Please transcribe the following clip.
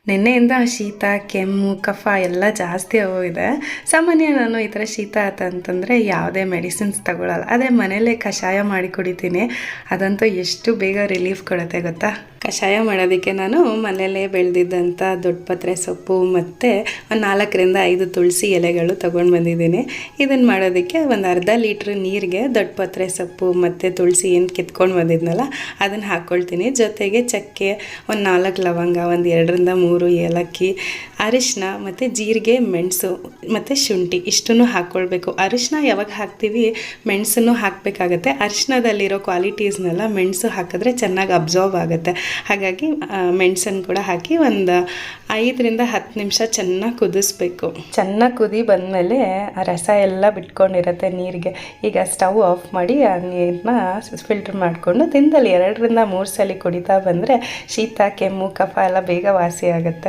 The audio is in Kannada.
ನಿನ್ನೆಯಿಂದ ಶೀತ ಕೆಮ್ಮು ಕಫ ಎಲ್ಲ ಜಾಸ್ತಿ ಆಗೋಗಿದೆ. ಸಾಮಾನ್ಯ ನಾನು ಈ ಥರ ಶೀತ ಅಂತಂದರೆ ಯಾವುದೇ ಮೆಡಿಸಿನ್ಸ್ ತಗೊಳ್ಳಲ್ಲ. ಅದೇ ಮನೇಲೇ ಕಷಾಯ ಮಾಡಿ ಕುಡಿತೀನಿ. ಅದಂತೂ ಎಷ್ಟು ಬೇಗ ರಿಲೀಫ್ ಕೊಡುತ್ತೆ ಗೊತ್ತಾ. ಕಷಾಯ ಮಾಡೋದಕ್ಕೆ ನಾನು ಮನೆಯಲ್ಲೇ ಬೆಳೆದಿದ್ದಂಥ ದೊಡ್ಡಪತ್ರೆ ಸೊಪ್ಪು ಮತ್ತು ಒಂದು 4ರಿಂದ 5 ತುಳಸಿ ಎಲೆಗಳು ತೊಗೊಂಡು ಬಂದಿದ್ದೀನಿ. ಇದನ್ನು ಮಾಡೋದಕ್ಕೆ ಒಂದು ಅರ್ಧ ಲೀಟ್ರ್ ನೀರಿಗೆ ದೊಡ್ಡಪತ್ರೆ ಸೊಪ್ಪು ಮತ್ತು ತುಳಸಿ ಏನು ಕಿತ್ಕೊಂಡು ಬಂದಿದ್ನಲ್ಲ ಅದನ್ನು ಹಾಕ್ಕೊಳ್ತೀನಿ. ಜೊತೆಗೆ ಚಕ್ಕೆ, ಒಂದು 4 ಲವಂಗ, ಒಂದು 2ರಿಂದ 3 ಏಲಕ್ಕಿ, ಅರಿಶಿನ ಮತ್ತು ಜೀರಿಗೆ, ಮೆಣಸು ಮತ್ತು ಶುಂಠಿ ಇಷ್ಟನ್ನು ಹಾಕ್ಕೊಳ್ಬೇಕು. ಅರಿಶಿನ ಯಾವಾಗ ಹಾಕ್ತೀವಿ ಮೆಣಸನ್ನು ಹಾಕಬೇಕಾಗತ್ತೆ. ಅರಿಶಿನದಲ್ಲಿರೋ ಕ್ವಾಲಿಟೀಸ್ನೆಲ್ಲ ಮೆಣಸು ಹಾಕಿದ್ರೆ ಚೆನ್ನಾಗಿ ಅಬ್ಸಾರ್ಬ್ ಆಗುತ್ತೆ. ಹಾಗಾಗಿ ಮೆಣಸನ್ನು ಕೂಡ ಹಾಕಿ ಒಂದು 5ರಿಂದ 10 ನಿಮಿಷ ಚೆನ್ನಾಗಿ ಕುದಿಸ್ಬೇಕು. ಚೆನ್ನಾಗಿ ಕುದಿ ಬಂದಮೇಲೆ ಆ ರಸ ಎಲ್ಲ ಬಿಟ್ಕೊಂಡಿರುತ್ತೆ ನೀರಿಗೆ. ಈಗ ಸ್ಟವ್ ಆಫ್ ಮಾಡಿ ಆ ನೀರನ್ನ ಫಿಲ್ಟ್ರ್ ಮಾಡಿಕೊಂಡು ದಿನದಲ್ಲಿ 2ರಿಂದ 3 ಸಲ ಕುಡಿತಾ ಬಂದರೆ ಶೀತ ಕೆಮ್ಮು ಕಫ ಎಲ್ಲ ಬೇಗ ವಾಸಿ ಆಗುತ್ತೆ.